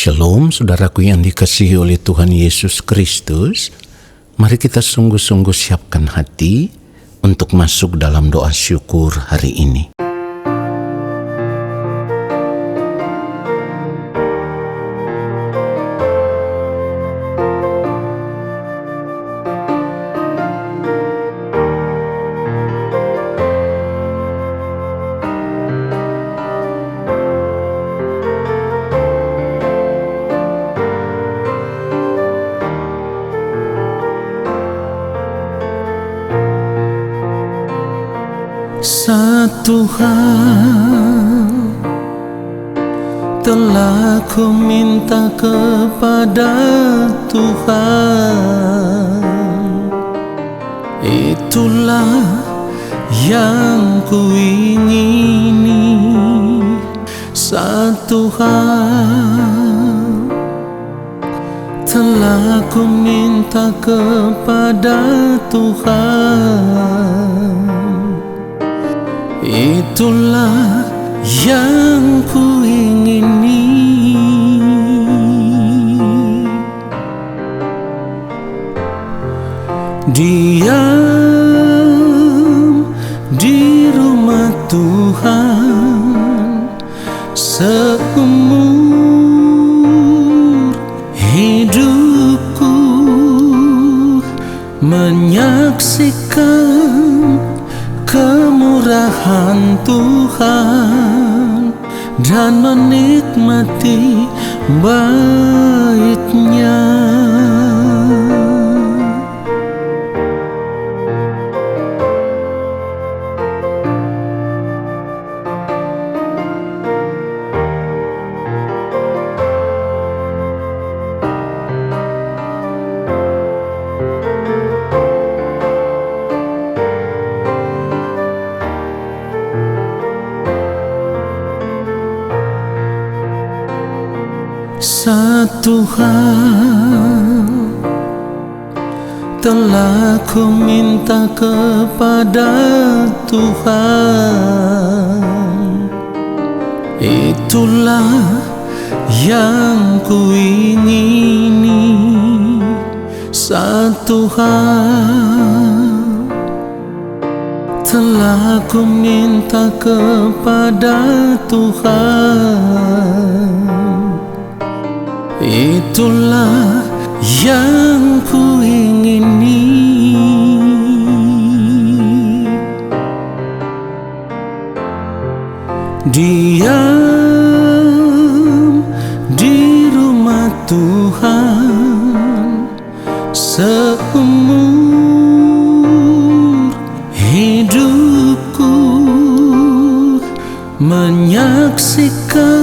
Shalom saudaraku yang dikasihi oleh Tuhan Yesus Kristus. Mari kita sungguh-sungguh siapkan hati untuk masuk dalam doa syukur hari ini. Satu hal telah ku minta kepada Tuhan, itulah yang ku ingini. Satu hal telah ku minta kepada Tuhan, itulah yang ku ingini. Diam di rumah Tuhan seumur hidupku, menyaksikan kemurahan Tuhan dan menikmati bait-Nya. Satu hal telah ku minta kepada Tuhan, itulah yang ku ingini. Satu hal telah ku minta kepada Tuhan, itulah yang ku ingini. Diam di rumah Tuhan seumur hidupku, menyaksikan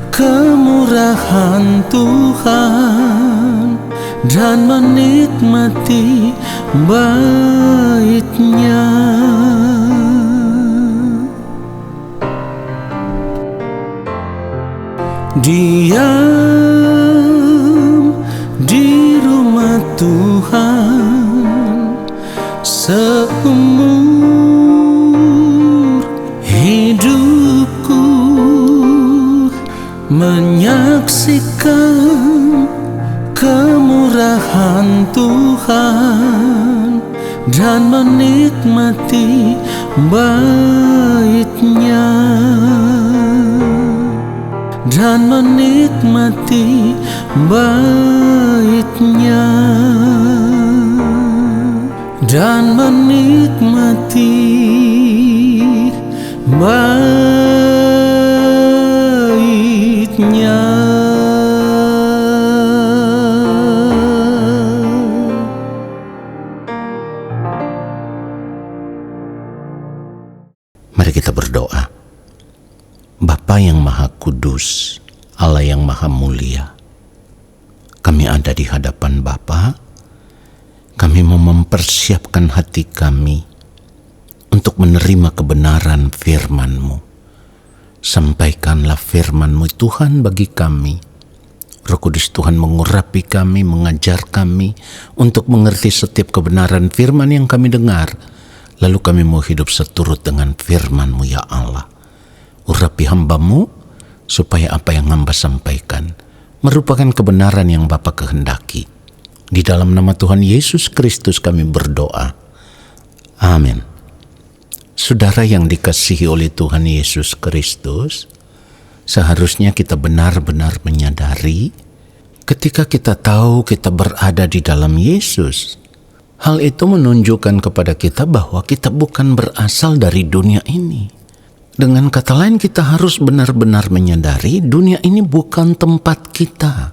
kemurahan Tuhan dan menikmati bait-Nya. Diam di rumah Tuhan seumur hidupku, menyaksikan kemurahan Tuhan dan menikmati bait-Nya, dan menikmati bait-Nya, dan menikmati bait-Nya. Mari kita berdoa. Bapa yang Maha Kudus, Allah yang Maha Mulia, kami ada di hadapan Bapa. Kami mau mempersiapkan hati kami untuk menerima kebenaran firman-Mu. Sampaikanlah firman-Mu Tuhan bagi kami. Roh Kudus Tuhan mengurapi kami, mengajar kami untuk mengerti setiap kebenaran firman yang kami dengar. Lalu kami mau hidup seturut dengan firman-Mu ya Allah. Urapi hamba-Mu, supaya apa yang hamba sampaikan merupakan kebenaran yang Bapa kehendaki. Di dalam nama Tuhan Yesus Kristus kami berdoa. Amin. Saudara yang dikasihi oleh Tuhan Yesus Kristus, seharusnya kita benar-benar menyadari ketika kita tahu kita berada di dalam Yesus, hal itu menunjukkan kepada kita bahwa kita bukan berasal dari dunia ini. Dengan kata lain, kita harus benar-benar menyadari dunia ini bukan tempat kita,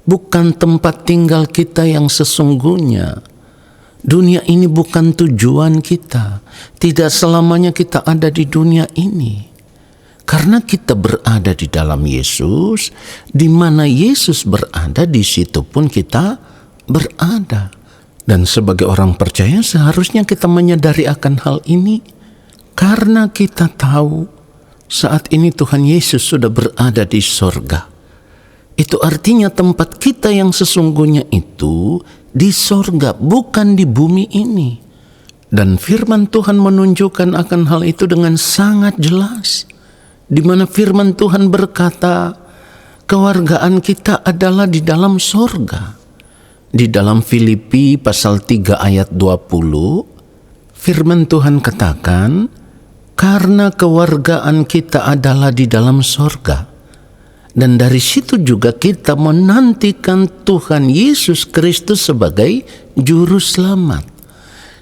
bukan tempat tinggal kita yang sesungguhnya. Dunia ini bukan tujuan kita. Tidak selamanya kita ada di dunia ini. Karena kita berada di dalam Yesus, di mana Yesus berada, di situ pun kita berada. Dan sebagai orang percaya seharusnya kita menyadari akan hal ini. Karena kita tahu saat ini Tuhan Yesus sudah berada di sorga. Itu artinya tempat kita yang sesungguhnya itu di sorga, bukan di bumi ini. Dan firman Tuhan menunjukkan akan hal itu dengan sangat jelas. Di mana firman Tuhan berkata, kewargaan kita adalah di dalam sorga. Di dalam Filipi pasal 3 ayat 20, firman Tuhan katakan, karena kewargaan kita adalah di dalam sorga. Dan dari situ juga kita menantikan Tuhan Yesus Kristus sebagai juru selamat.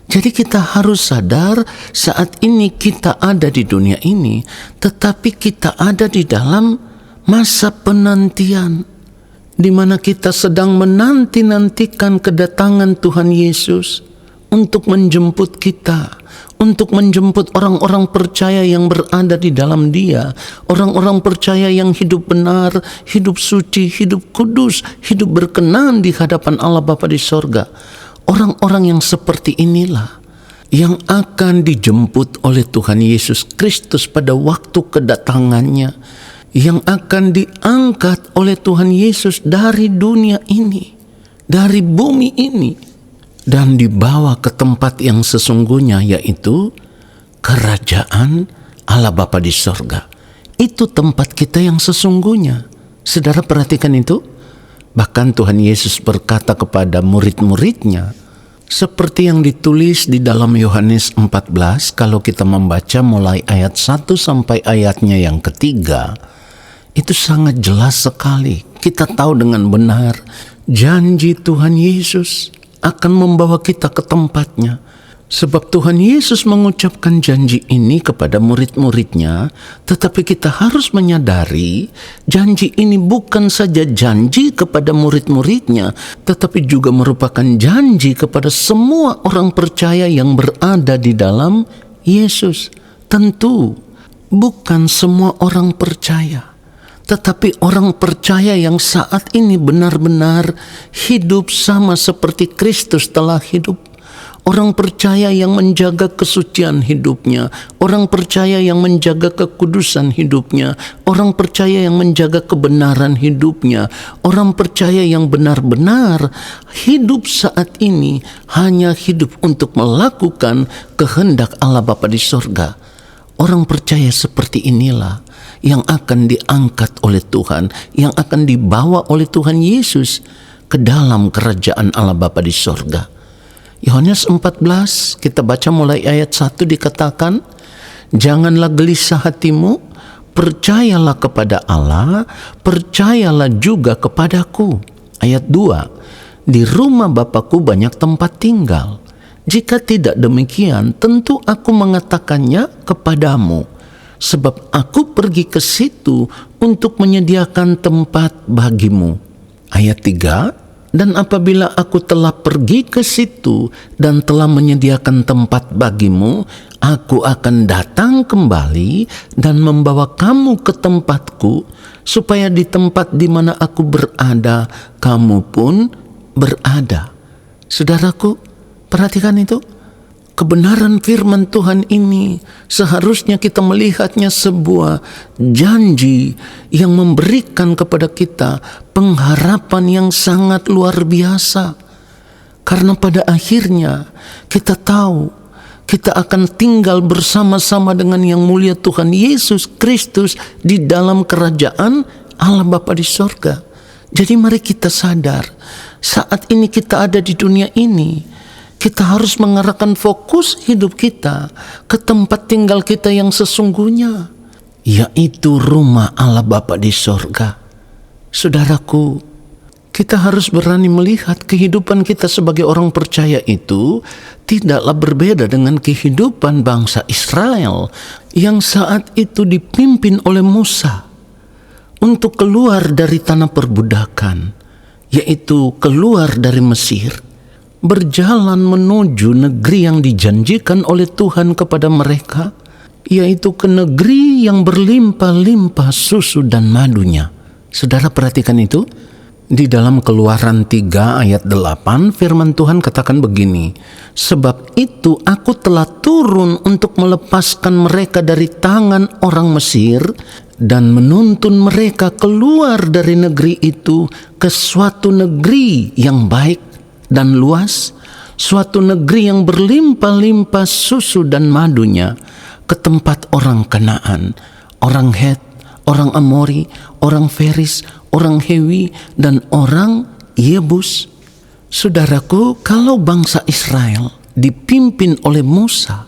Jadi kita harus sadar saat ini kita ada di dunia ini, tetapi kita ada di dalam masa penantian, di mana kita sedang menanti-nantikan kedatangan Tuhan Yesus untuk menjemput kita, untuk menjemput orang-orang percaya yang berada di dalam Dia, orang-orang percaya yang hidup benar, hidup suci, hidup kudus, hidup berkenan di hadapan Allah Bapa di sorga. Orang-orang yang seperti inilah yang akan dijemput oleh Tuhan Yesus Kristus pada waktu kedatangannya, yang akan diangkat oleh Tuhan Yesus dari dunia ini, dari bumi ini, dan dibawa ke tempat yang sesungguhnya, yaitu kerajaan Allah Bapa di sorga. Itu tempat kita yang sesungguhnya. Saudara perhatikan itu. Bahkan Tuhan Yesus berkata kepada murid-muridnya, seperti yang ditulis di dalam Yohanes 14, kalau kita membaca mulai ayat 1 sampai ayatnya yang ketiga, itu sangat jelas sekali. Kita tahu dengan benar janji Tuhan Yesus akan membawa kita ke tempatnya. Sebab Tuhan Yesus mengucapkan janji ini kepada murid-muridnya, tetapi kita harus menyadari janji ini bukan saja janji kepada murid-muridnya, tetapi juga merupakan janji kepada semua orang percaya yang berada di dalam Yesus. Tentu bukan semua orang percaya, tetapi orang percaya yang saat ini benar-benar hidup sama seperti Kristus telah hidup. Orang percaya yang menjaga kesucian hidupnya, orang percaya yang menjaga kekudusan hidupnya, orang percaya yang menjaga kebenaran hidupnya, orang percaya yang benar-benar hidup saat ini hanya hidup untuk melakukan kehendak Allah Bapa di sorga. Orang percaya seperti inilah yang akan diangkat oleh Tuhan, yang akan dibawa oleh Tuhan Yesus ke dalam kerajaan Allah Bapa di sorga. Yohanes 14 kita baca mulai ayat 1 dikatakan, janganlah gelisah hatimu, percayalah kepada Allah, percayalah juga kepadaku. Ayat 2, di rumah Bapakku banyak tempat tinggal. Jika tidak demikian, tentu aku mengatakannya kepadamu, sebab aku pergi ke situ untuk menyediakan tempat bagimu. Ayat 3, dan apabila aku telah pergi ke situ dan telah menyediakan tempat bagimu, aku akan datang kembali dan membawa kamu ke tempatku, supaya di tempat di mana aku berada, kamu pun berada. Saudaraku, perhatikan itu. Kebenaran firman Tuhan ini seharusnya kita melihatnya sebuah janji yang memberikan kepada kita pengharapan yang sangat luar biasa. Karena pada akhirnya kita tahu kita akan tinggal bersama-sama dengan yang mulia Tuhan Yesus Kristus di dalam kerajaan Allah Bapa di sorga. Jadi mari kita sadar, saat ini kita ada di dunia ini, kita harus mengarahkan fokus hidup kita ke tempat tinggal kita yang sesungguhnya, yaitu rumah Allah Bapa di sorga. Saudaraku, kita harus berani melihat kehidupan kita sebagai orang percaya itu tidaklah berbeda dengan kehidupan bangsa Israel yang saat itu dipimpin oleh Musa untuk keluar dari tanah perbudakan, yaitu keluar dari Mesir, berjalan menuju negeri yang dijanjikan oleh Tuhan kepada mereka, yaitu ke negeri yang berlimpah-limpah susu dan madunya. Saudara perhatikan itu. Di dalam Keluaran 3 ayat 8 firman Tuhan katakan begini, sebab itu aku telah turun untuk melepaskan mereka dari tangan orang Mesir dan menuntun mereka keluar dari negeri itu ke suatu negeri yang baik dan luas, suatu negeri yang berlimpah-limpah susu dan madunya, ke tempat orang Kanaan, orang Het, orang Amori, orang Feris, orang Hewi, dan orang Yebus. Saudaraku, kalau bangsa Israel dipimpin oleh Musa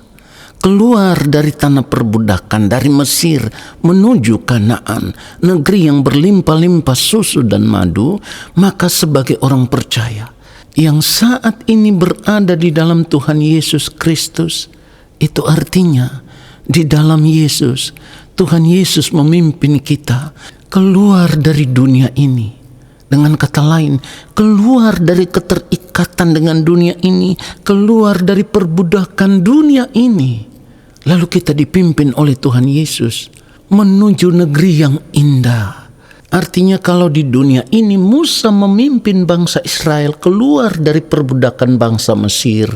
keluar dari tanah perbudakan, dari Mesir menuju Kanaan, negeri yang berlimpah-limpah susu dan madu, maka sebagai orang percaya yang saat ini berada di dalam Tuhan Yesus Kristus, itu artinya di dalam Yesus, Tuhan Yesus memimpin kita keluar dari dunia ini. Dengan kata lain, keluar dari keterikatan dengan dunia ini, keluar dari perbudakan dunia ini. Lalu kita dipimpin oleh Tuhan Yesus menuju negeri yang indah. Artinya kalau di dunia ini Musa memimpin bangsa Israel keluar dari perbudakan bangsa Mesir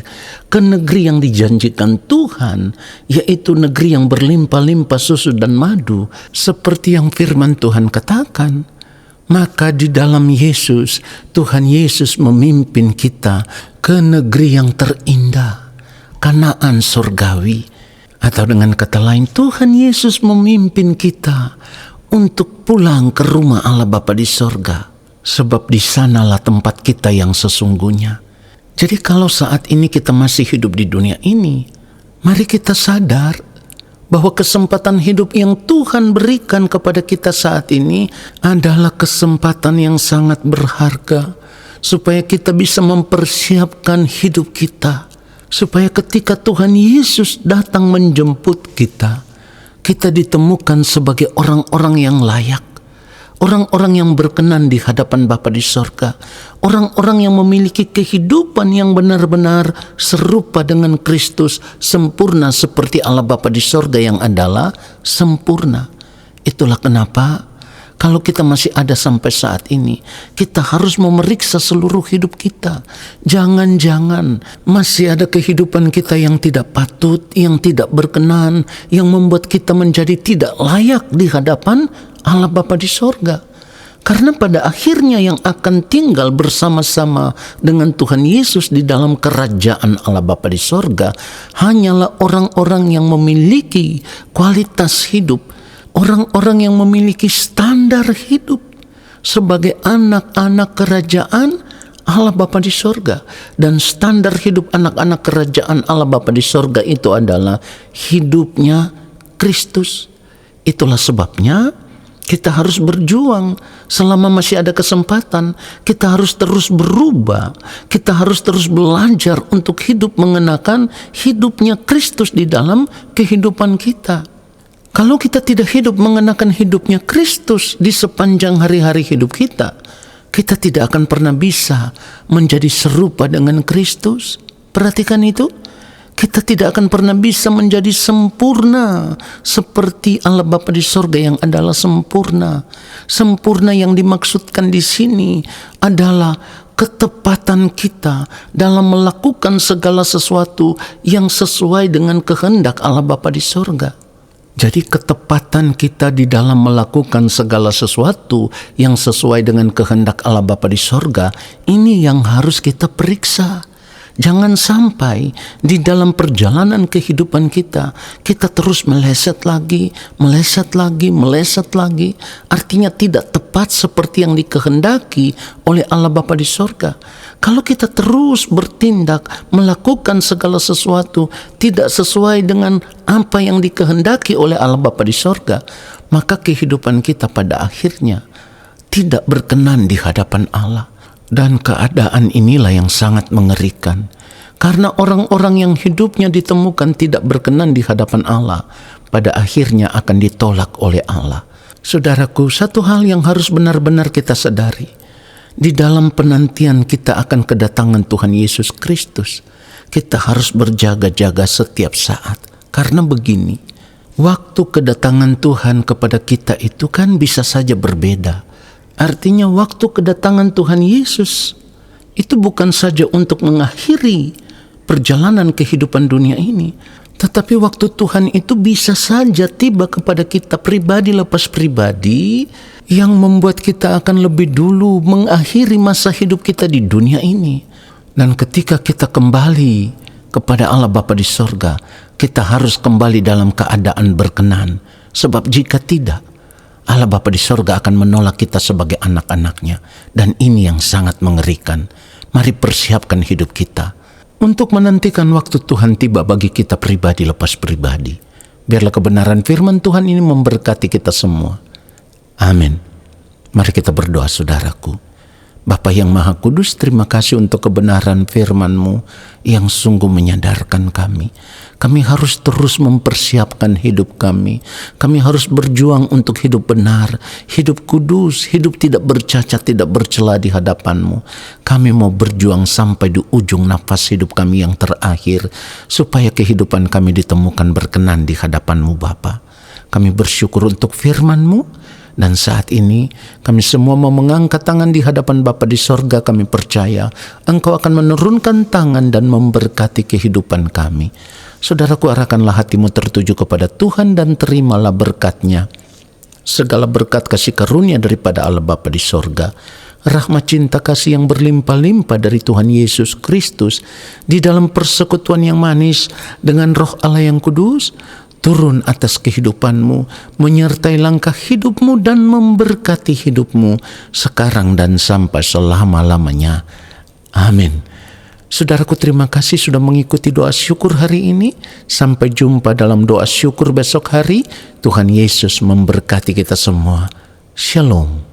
ke negeri yang dijanjikan Tuhan, yaitu negeri yang berlimpah-limpah susu dan madu, seperti yang firman Tuhan katakan. Maka di dalam Yesus, Tuhan Yesus memimpin kita ke negeri yang terindah, Kanaan surgawi. Atau dengan kata lain, Tuhan Yesus memimpin kita untuk pulang ke rumah Allah Bapa di sorga, sebab di sanalah tempat kita yang sesungguhnya. Jadi kalau saat ini kita masih hidup di dunia ini, mari kita sadar bahwa kesempatan hidup yang Tuhan berikan kepada kita saat ini adalah kesempatan yang sangat berharga, supaya kita bisa mempersiapkan hidup kita, supaya ketika Tuhan Yesus datang menjemput kita, kita ditemukan sebagai orang-orang yang layak, orang-orang yang berkenan di hadapan Bapa di sorga, orang-orang yang memiliki kehidupan yang benar-benar serupa dengan Kristus, sempurna seperti Allah Bapa di sorga yang adalah sempurna. Itulah kenapa kalau kita masih ada sampai saat ini, kita harus memeriksa seluruh hidup kita. Jangan-jangan masih ada kehidupan kita yang tidak patut, yang tidak berkenan, yang membuat kita menjadi tidak layak di hadapan Allah Bapa di sorga. Karena pada akhirnya yang akan tinggal bersama-sama dengan Tuhan Yesus di dalam kerajaan Allah Bapa di sorga hanyalah orang-orang yang memiliki kualitas hidup, orang-orang yang memiliki standar hidup sebagai anak-anak kerajaan Allah Bapa di sorga. Dan standar hidup anak-anak kerajaan Allah Bapa di sorga itu adalah hidupnya Kristus. Itulah sebabnya kita harus berjuang selama masih ada kesempatan. Kita harus terus berubah. Kita harus terus belajar untuk hidup mengenakan hidupnya Kristus di dalam kehidupan kita. Kalau kita tidak hidup mengenakan hidupnya Kristus di sepanjang hari-hari hidup kita, kita tidak akan pernah bisa menjadi serupa dengan Kristus. Perhatikan itu. Kita tidak akan pernah bisa menjadi sempurna seperti Allah Bapa di sorga yang adalah sempurna. Sempurna yang dimaksudkan di sini adalah ketepatan kita dalam melakukan segala sesuatu yang sesuai dengan kehendak Allah Bapa di sorga. Jadi ketepatan kita di dalam melakukan segala sesuatu yang sesuai dengan kehendak Allah Bapa di sorga, ini yang harus kita periksa. Jangan sampai di dalam perjalanan kehidupan kita terus meleset lagi. Artinya tidak tepat seperti yang dikehendaki oleh Allah Bapa di sorga. Kalau kita terus bertindak, melakukan segala sesuatu tidak sesuai dengan apa yang dikehendaki oleh Allah Bapa di sorga, maka kehidupan kita pada akhirnya tidak berkenan di hadapan Allah. Dan keadaan inilah yang sangat mengerikan. Karena orang-orang yang hidupnya ditemukan tidak berkenan di hadapan Allah, pada akhirnya akan ditolak oleh Allah. Saudaraku, satu hal yang harus benar-benar kita sadari. Di dalam penantian kita akan kedatangan Tuhan Yesus Kristus, kita harus berjaga-jaga setiap saat. Karena begini, waktu kedatangan Tuhan kepada kita itu kan bisa saja berbeda. Artinya waktu kedatangan Tuhan Yesus itu bukan saja untuk mengakhiri perjalanan kehidupan dunia ini, tetapi waktu Tuhan itu bisa saja tiba kepada kita pribadi lepas pribadi, yang membuat kita akan lebih dulu mengakhiri masa hidup kita di dunia ini. Dan ketika kita kembali kepada Allah Bapa di sorga, kita harus kembali dalam keadaan berkenan. Sebab jika tidak, Allah Bapa di sorga akan menolak kita sebagai anak-anaknya. Dan ini yang sangat mengerikan. Mari persiapkan hidup kita untuk menantikan waktu Tuhan tiba bagi kita pribadi lepas pribadi. Biarlah kebenaran firman Tuhan ini memberkati kita semua. Amin. Mari kita berdoa, saudaraku. Bapa yang Maha Kudus, terima kasih untuk kebenaran firman-Mu yang sungguh menyadarkan kami. Kami harus terus mempersiapkan hidup kami. Kami harus berjuang untuk hidup benar, hidup kudus, hidup tidak bercacat, tidak bercela di hadapan-Mu. Kami mau berjuang sampai di ujung nafas hidup kami yang terakhir, supaya kehidupan kami ditemukan berkenan di hadapan-Mu, Bapa. Kami bersyukur untuk firman-Mu. Dan saat ini kami semua mau mengangkat tangan di hadapan Bapa di sorga. Kami percaya Engkau akan menurunkan tangan dan memberkati kehidupan kami. Saudaraku, arahkanlah hatimu tertuju kepada Tuhan dan terimalah berkat-Nya. Segala berkat kasih karunia daripada Allah Bapa di sorga, rahmat cinta kasih yang berlimpah-limpah dari Tuhan Yesus Kristus, di dalam persekutuan yang manis dengan Roh Allah yang kudus, turun atas kehidupanmu, menyertai langkah hidupmu dan memberkati hidupmu sekarang dan sampai selama-lamanya. Amin. Saudaraku, terima kasih sudah mengikuti doa syukur hari ini. Sampai jumpa dalam doa syukur besok hari. Tuhan Yesus memberkati kita semua. Shalom.